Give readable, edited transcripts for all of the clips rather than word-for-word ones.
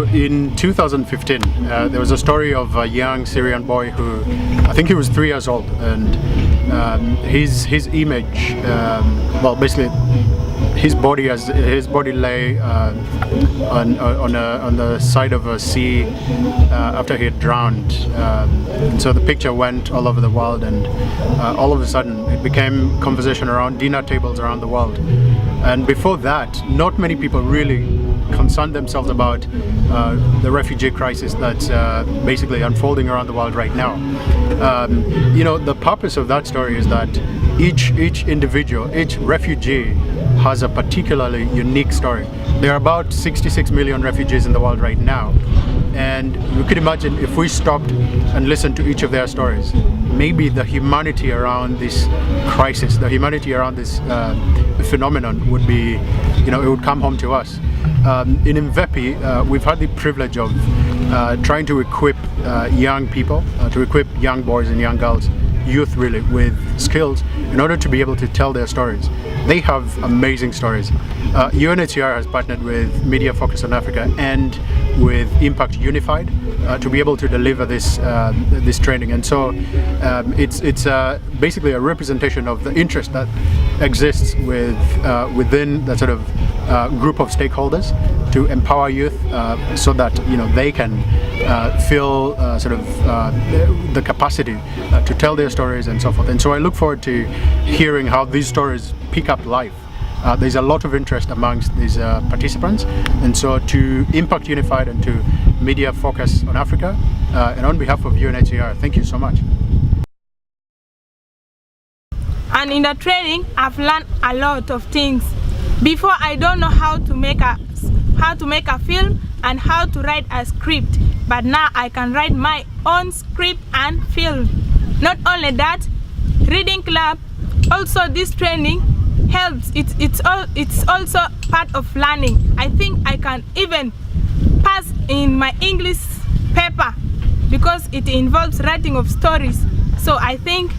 So in 2015, there was a story of a young Syrian boy who, I think he was 3 years old, and his image, well, basically his body lay on the side of a sea after he had drowned. And so the picture went all over the world, and all of a sudden it became conversation around dinner tables around the world. And before that, not many people really concerned themselves about the refugee crisis that's basically unfolding around the world right now. You know, the purpose of that story is that each individual, each refugee has a particularly unique story. There are about 66 million refugees in the world right now, and you could imagine if we stopped and listened to each of their stories, maybe the humanity around this crisis, the humanity around this phenomenon would be, you know, it would come home to us. In Imvepi, we've had the privilege of trying to equip young people, to equip young boys and young girls, youth really, with skills in order to be able to tell their stories. They have amazing stories. UNHCR has partnered with Media Focus on Africa and with Impact Unified to be able to deliver this this training, and so it's basically a representation of the interest that exists within that sort of group of stakeholders to empower youth so that, you know, they can feel sort of the capacity to tell their stories and so forth. And so I look forward to hearing how these stories pick up life. There's a lot of interest amongst these participants, and so to Impact Unified and to Media Focus on Africa, and on behalf of UNHCR, thank you so much. And in the training, I've learned a lot of things. Before, I don't know how to make a film and how to write a script, but now I can write my own script and film. Not only that, reading club, also this training helps. It's also part of learning. I think I can even pass in my English paper because it involves writing of stories. So I think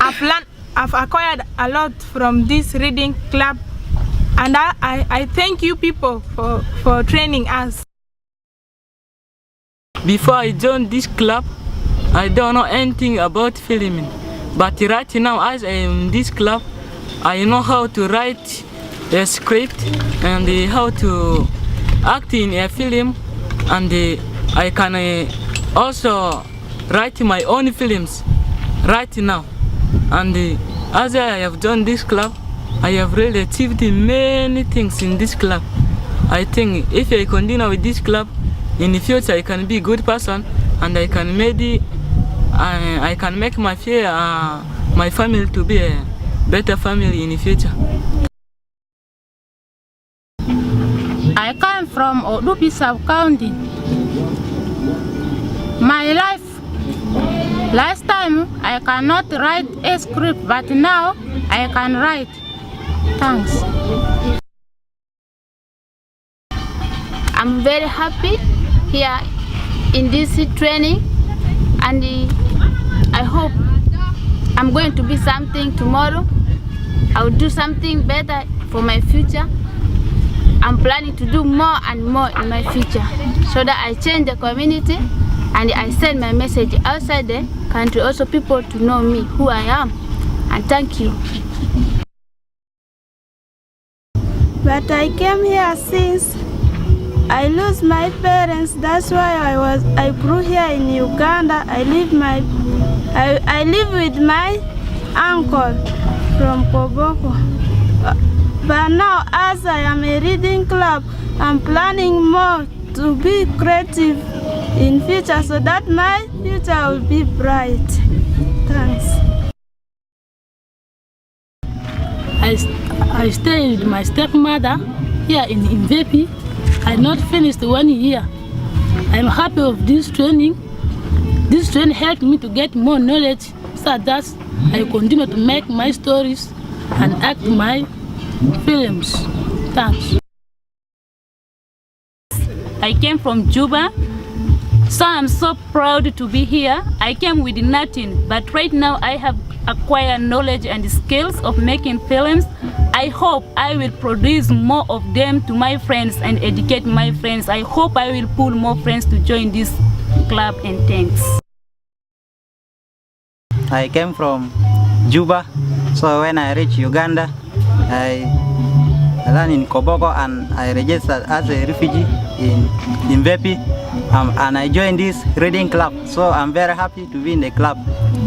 I've acquired a lot from this reading club, and I thank you people for training us. Before I joined this club, I don't know anything about filming, but right now as I am in this club, I know how to write a script and how to act in a film, and I can also write my own films right now. And as I have joined this club, I have really achieved many things in this club. I think if I continue with this club, in the future I can be a good person, and I can maybe I can make my family to be a better family in the future. I come from Odupi sub-county. My life, last time I cannot write a script, but now I can write. Thanks. I'm very happy here in this training, and I hope I'm going to be something tomorrow. I will do something better for my future. I'm planning to do more and more in my future so that I change the community and I send my message outside the country, also people to know me, who I am. And thank you. But I came here since I lost my parents. That's why I grew here in Uganda. I live with my uncle from Koboko. But now, as I am a reading club, I'm planning more to be creative in future so that my future will be bright. Thanks. I stay with my stepmother here in Imvepi. I not finished 1 year. I'm happy of this training. This training helped me to get more knowledge so that I continue to make my stories and act my films. Thanks. I came from Juba So I'm so proud to be here. I came with nothing, but right now I have acquired knowledge and skills of making films. I hope I will produce more of them to my friends and educate my friends. I hope I will pull more friends to join this club, and thanks. I came from Juba, so when I reached Uganda, I landed in Koboko and I registered as a refugee in Imvepi, and I joined this reading club. So I'm very happy to be in the club.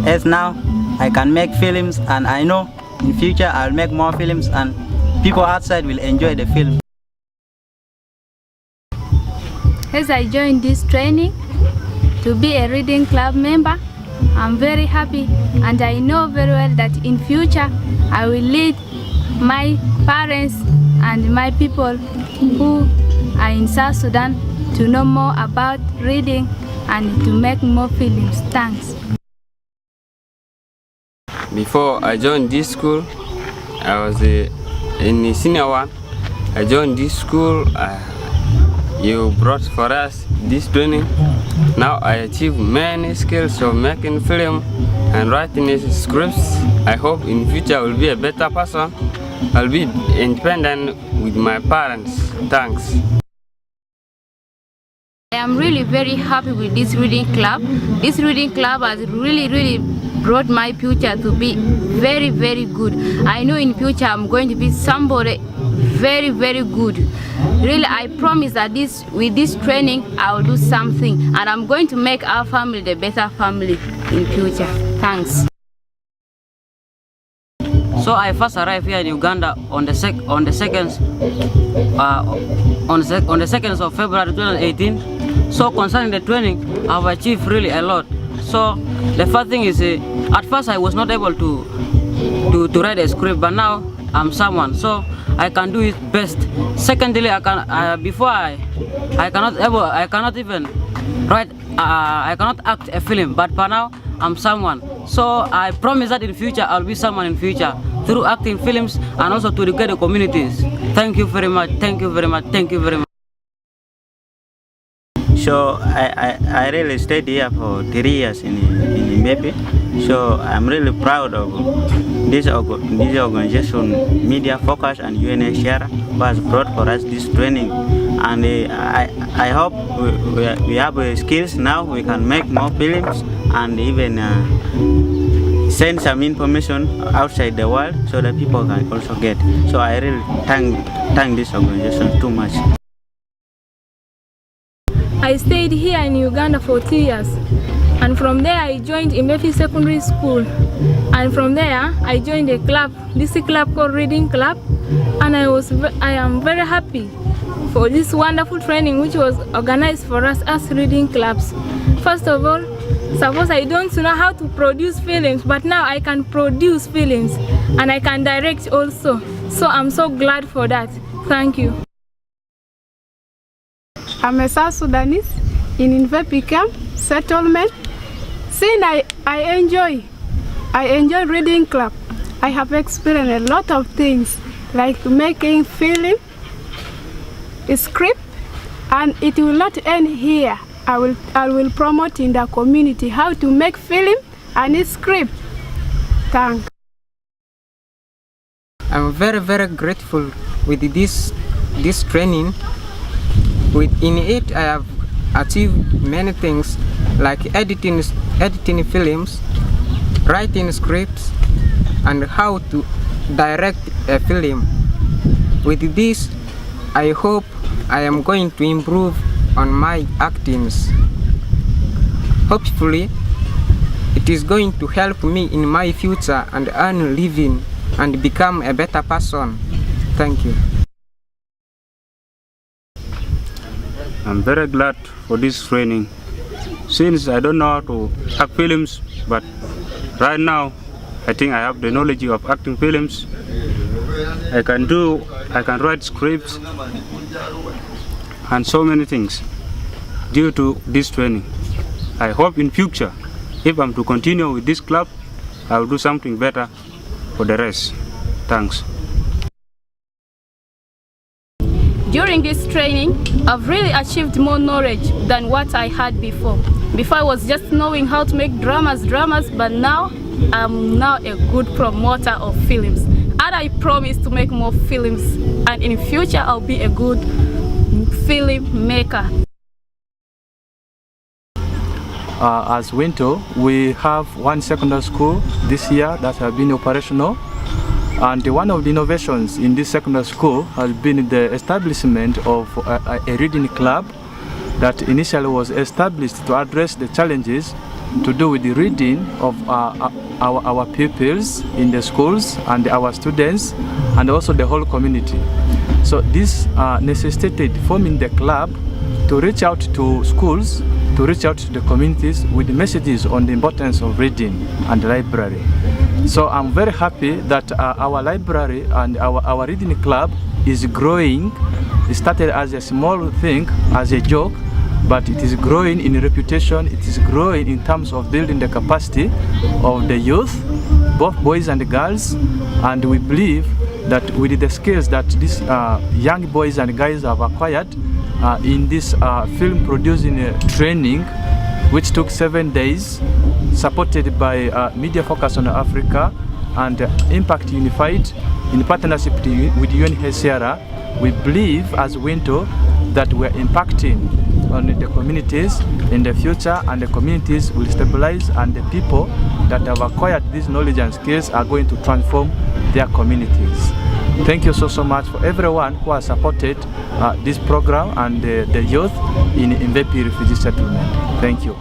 As now, I can make films, and I know in future I'll make more films and people outside will enjoy the film. As I joined this training to be a reading club member, I'm very happy, and I know very well that in future I will lead my parents and my people who are in South Sudan to know more about reading and to make more films. Thanks. Before I joined this school, I was in the senior one. I joined this school. You brought for us this training. Now I achieve many skills of making film and writing scripts. I hope in future I will be a better person. I'll be independent with my parents. Thanks. I am really very happy with this reading club. This reading club has really brought my future to be very good. I know in future I'm going to be somebody very good. Really, I promise that with this training I will do something, and I'm going to make our family the better family in future. Thanks. So I first arrived here in Uganda on the 2nd of February 2018. So concerning the training, I've achieved really a lot. So the first thing is, at first I was not able to write a script, but now I'm someone, so I can do it best. Secondly, I cannot even write. I cannot act a film, but for now I'm someone. So I promise that in future I'll be someone in future through acting films and also to educate the communities. Thank you very much. Thank you very much. Thank you very much. So I really stayed here for 3 years in Imvepi. So I'm really proud of this organization, Media Focus and UNHCR, who has brought for us this training. And I hope we have skills now. We can make more films and even send some information outside the world so that people can also get. So I really thank this organization too much. I stayed here in Uganda for 2 years, and from there I joined Imvepi Secondary School, and from there I joined a club, this club called Reading Club, and I am very happy for this wonderful training which was organized for us as reading clubs. First of all, suppose I don't know how to produce films, but now I can produce films and I can direct also. So I'm so glad for that. Thank you. I'm a South Sudanese in Imvepi camp settlement. Since I enjoy reading club, I have experienced a lot of things like making film, script, and it will not end here. I will promote in the community how to make film and script. Thanks. I'm very grateful with this training. In it, I have achieved many things like editing films, writing scripts, and how to direct a film. With this, I hope I am going to improve on my actings. Hopefully, it is going to help me in my future and earn a living and become a better person. Thank you. I'm very glad for this training, since I don't know how to act films, but right now I think I have the knowledge of acting films. I can write scripts and so many things due to this training. I hope in future, if I'm to continue with this club, I will do something better for the rest. Thanks. During this training, I've really achieved more knowledge than what I had before. Before I was just knowing how to make dramas, but now I'm now a good promoter of films. And I promise to make more films, and in future I'll be a good filmmaker. As Winter, we have one secondary school this year that has been operational. And one of the innovations in this secondary school has been the establishment of a reading club that initially was established to address the challenges to do with the reading of our pupils in the schools and our students and also the whole community. So this necessitated forming the club to reach out to schools, to reach out to the communities with messages on the importance of reading and library. So I'm very happy that our library and our reading club is growing. It started as a small thing, as a joke, but it is growing in reputation. It is growing in terms of building the capacity of the youth, both boys and girls. And we believe that with the skills that these young boys and guys have acquired in this film producing training, which took 7 days, supported by Media Focus on Africa and Impact Unified in partnership with UNHCR, we believe as Winter that we're impacting on the communities in the future, and the communities will stabilize, and the people that have acquired this knowledge and skills are going to transform their communities. Thank you so much for everyone who has supported this program and the youth in Imvepi refugee settlement. Thank you.